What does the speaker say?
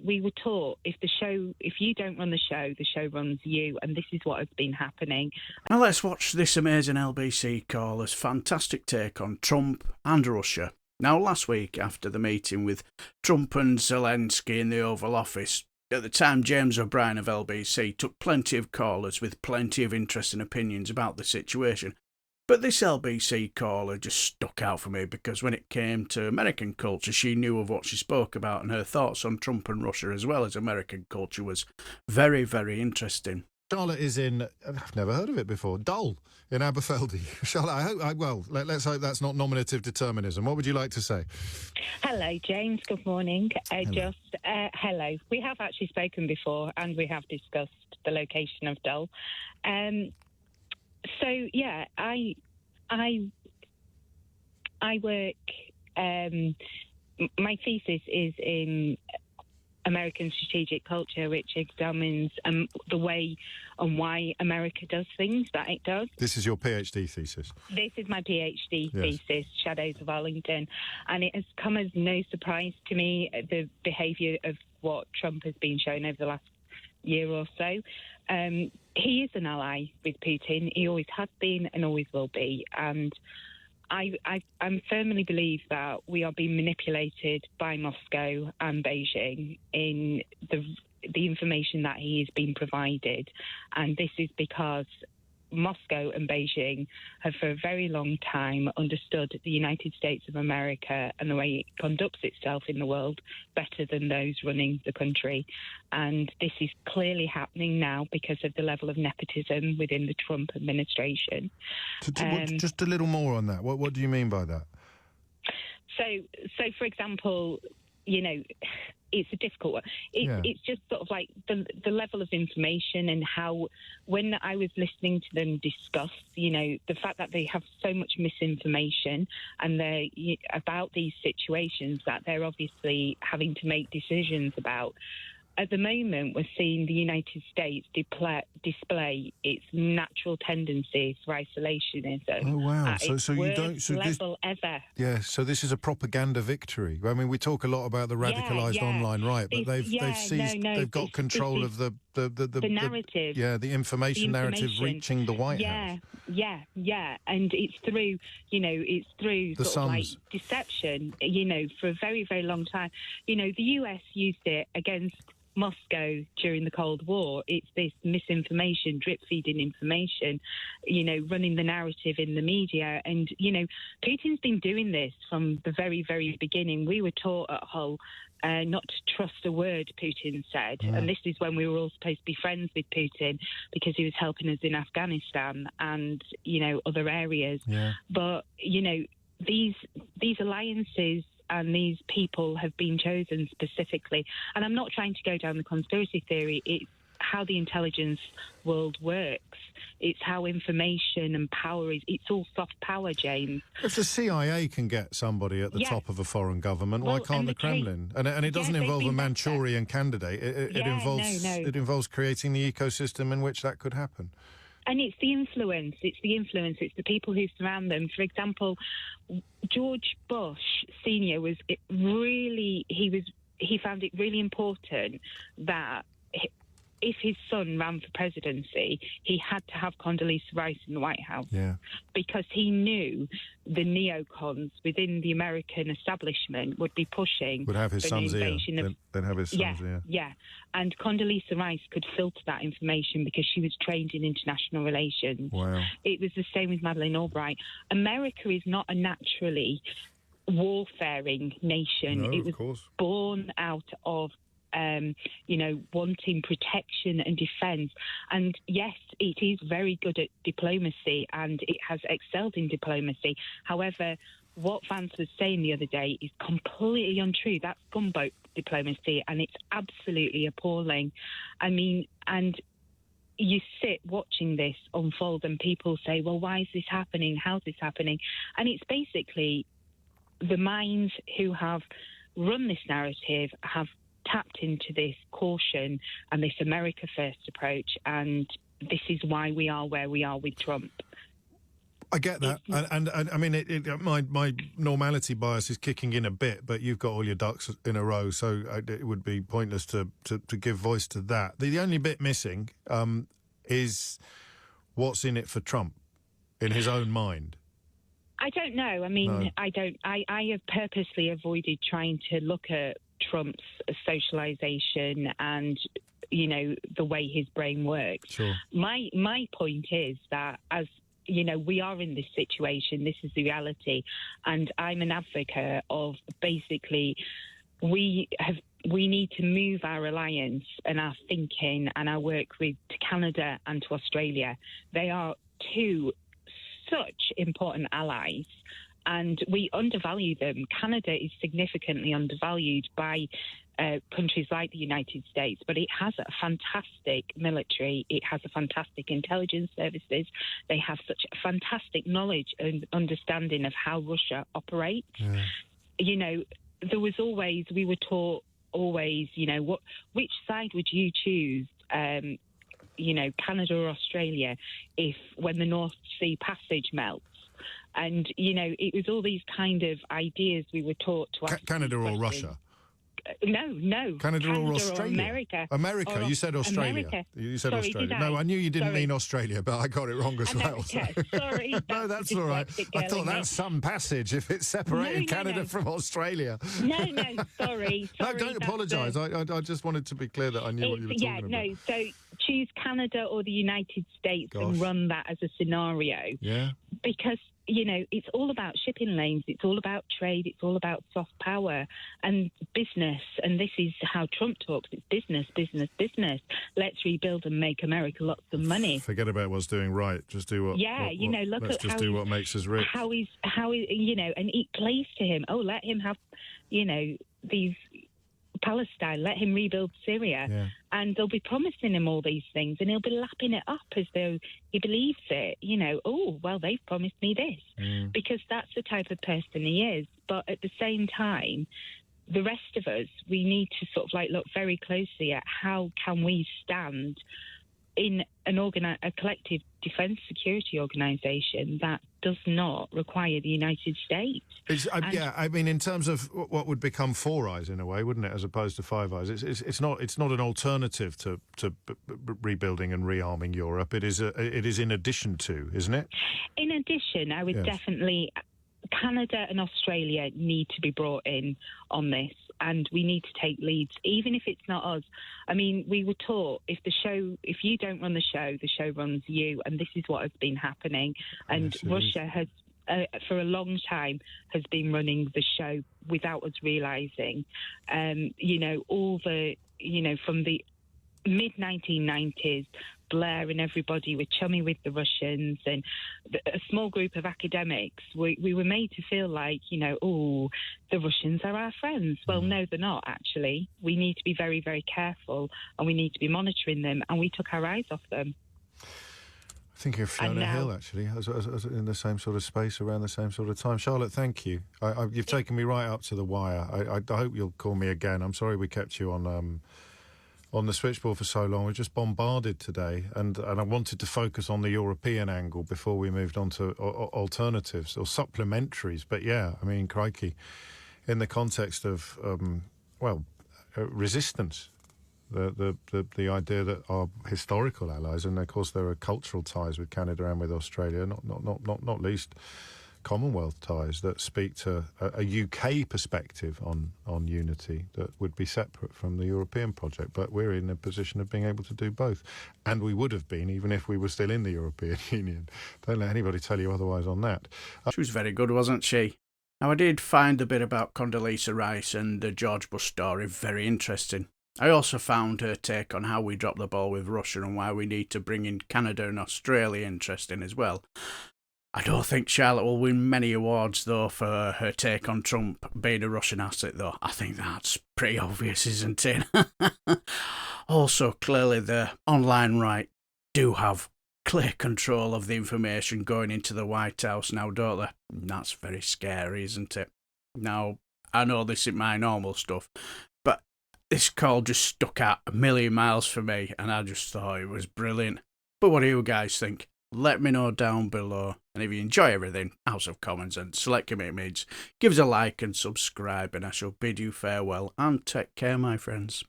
We were taught if you don't run the show runs you, and this is what has been happening. Now let's watch this amazing LBC caller's fantastic take on Trump and Russia. Now, last week, after the meeting with Trump and Zelensky in the Oval Office, at the time James O'Brien of LBC took plenty of callers with plenty of interesting opinions about the situation. But this LBC caller just stuck out for me because when it came to American culture, she knew of what she spoke about, and her thoughts on Trump and Russia as well as American culture was very, very interesting. Charlotte is in, I've never heard of it before, Dole in Aberfeldy. Charlotte, let's hope that's not nominative determinism. What would you like to say? Hello, James. Good morning. Hello. We have actually spoken before and we have discussed the location of Dole. So, yeah, I work, my thesis is in American strategic culture, which examines the way and why America does things that it does. This is your PhD thesis? This is my PhD thesis, Shadows of Arlington. And it has come as no surprise to me, the behaviour of what Trump has been shown over the last year or so. He is an ally with Putin. He always has been and always will be. And I firmly believe that we are being manipulated by Moscow and Beijing in the information that he is being provided. And this is because Moscow and Beijing have for a very long time understood the United States of America and the way it conducts itself in the world better than those running the country. And this is clearly happening now because of the level of nepotism within the Trump administration. Just a little more on that. What do you mean by that? So for example, you know, it's a difficult one. It's just sort of like the level of information and how, when I was listening to them discuss, you know, the fact that they have so much misinformation and they're about these situations that they're obviously having to make decisions about. At the moment, we're seeing the United States display its natural tendencies for isolationism. Oh wow! At its worst level ever. Yeah. So this is a propaganda victory. I mean, we talk a lot about the radicalised online right, but they've got control of the narrative. The information narrative reaching the White House. Yeah, and it's through the sort of like deception. You know, for a very, very long time. You know, the US used it against Moscow during the Cold War. It's this misinformation, drip-feeding information, you know, running the narrative in the media. And, you know, Putin's been doing this from the very, very beginning. We were taught at Hull not to trust a word Putin said. Yeah. And this is when we were all supposed to be friends with Putin because he was helping us in Afghanistan and, you know, other areas. Yeah. But, you know, these alliances and these people have been chosen specifically. And I'm not trying to go down the conspiracy theory. It's how the intelligence world works. It's how information and power is. It's all soft power, James. If the CIA can get somebody at the top of a foreign government, why can't the Kremlin? And it doesn't involve a Manchurian candidate. It involves creating the ecosystem in which that could happen. And it's the influence. It's the people who surround them. For example, George Bush Senior he found it really important that if his son ran for presidency, he had to have Condoleezza Rice in the White House. Yeah. Because he knew the neocons within the American establishment would be pushing... Would have his son's ear. They'd have his son's ear. Yeah. And Condoleezza Rice could filter that information because she was trained in international relations. Wow. It was the same with Madeleine Albright. America is not a naturally warfaring nation. No, it was born out of wanting protection and defence. And yes, it is very good at diplomacy and it has excelled in diplomacy. However, what Vance was saying the other day is completely untrue. That's gunboat diplomacy and it's absolutely appalling. I mean, and you sit watching this unfold and people say, well, why is this happening? How's this happening? And it's basically the minds who have run this narrative have tapped into this caution and this America First approach, and this is why we are where we are with Trump. I get that, and I mean, my normality bias is kicking in a bit, but you've got all your ducks in a row, so it would be pointless to give voice to that. The only bit missing is what's in it for Trump in his own mind. I don't know. I mean, No. I have purposely avoided trying to look at Trump's socialization and, you know, the way his brain works. Sure. My point is that, as you know, we are in this situation. This is the reality, and I'm an advocate of basically we need to move our reliance and our thinking and our work to Canada and to Australia. They are two such important allies, and we undervalue them. Canada is significantly undervalued by countries like the United States, but it has a fantastic military. It has a fantastic intelligence services. They have such a fantastic knowledge and understanding of how Russia operates. Yeah. You know, we were taught always, you know, which side would you choose? You know, Canada or Australia, when the North Sea Passage melts. And, you know, it was all these kind of ideas we were taught to ask. Canada or Russia? No. Canada or Australia? America. America. You said Australia. America. You said Sorry, Australia. did No, I? I knew you didn't Sorry. mean Australia, but I got it wrong as well. America. Sorry. No, that's all right. I thought that's some passage if it's separating Canada from Australia. No, sorry. No, don't apologise. I just wanted to be clear that I knew what you were talking about. So choose Canada or the United States and run that as a scenario. Yeah. Because, you know, it's all about shipping lanes. It's all about trade. It's all about soft power and business. And this is how Trump talks. It's business, business, business. Let's rebuild and make America lots of money. Forget about what's doing right. Just do what. Yeah, you know, look let's at just how do what makes us rich. How he's, you know, and it plays to him. Oh, let him have, you know, these Palestine. Let him rebuild Syria. Yeah. And they'll be promising him all these things, and he'll be lapping it up as though he believes it. You know, oh, well, they've promised me this. Because that's the type of person he is. But at the same time, the rest of us, we need to sort of like look very closely at how can we stand in a collective defence security organisation that does not require the United States. Yeah, I mean, in terms of what would become Four Eyes in a way, wouldn't it, as opposed to Five Eyes? It's not an alternative to rebuilding and rearming Europe. It is in addition to, isn't it? In addition, I would definitely. Canada and Australia need to be brought in on this, and we need to take leads, even if it's not us. I mean, we were taught if you don't run the show runs you, and this is what has been happening. And Yes, Russia has, for a long time, has been running the show without us realising. You know, from the mid-1990s, Blair and everybody were chummy with the Russians, and a small group of academics, we were made to feel like, you know, oh, the Russians are our friends. Well, no, they're not, actually. We need to be very, very careful, and we need to be monitoring them, and we took our eyes off them. I think of Fiona Hill, actually, as in the same sort of space around the same sort of time. Charlotte, thank you. You've taken me right up to the wire. I hope you'll call me again. I'm sorry we kept you on the switchboard for so long. We're just bombarded today, and I wanted to focus on the European angle before we moved on to alternatives or supplementaries. But yeah, I mean, crikey, in the context of resistance, the idea that our historical allies, and of course there are cultural ties with Canada and with Australia, not least Commonwealth ties that speak to a UK perspective on unity that would be separate from the European project. But we're in a position of being able to do both. And we would have been even if we were still in the European Union. Don't let anybody tell you otherwise on that. She was very good, wasn't she? Now, I did find the bit about Condoleezza Rice and the George Bush story very interesting. I also found her take on how we dropped the ball with Russia and why we need to bring in Canada and Australia interesting as well. I don't think Charlotte will win many awards, though, for her take on Trump being a Russian asset, though. I think that's pretty obvious, isn't it? Also, clearly the online right do have clear control of the information going into the White House now, don't they? That's very scary, isn't it? Now, I know this isn't my normal stuff, but this call just stuck out a million miles for me, and I just thought it was brilliant. But what do you guys think? let me know down below. And if you enjoy everything, House of Commons and Select Committee Meets, give us a like and subscribe, and I shall bid you farewell and take care, my friends.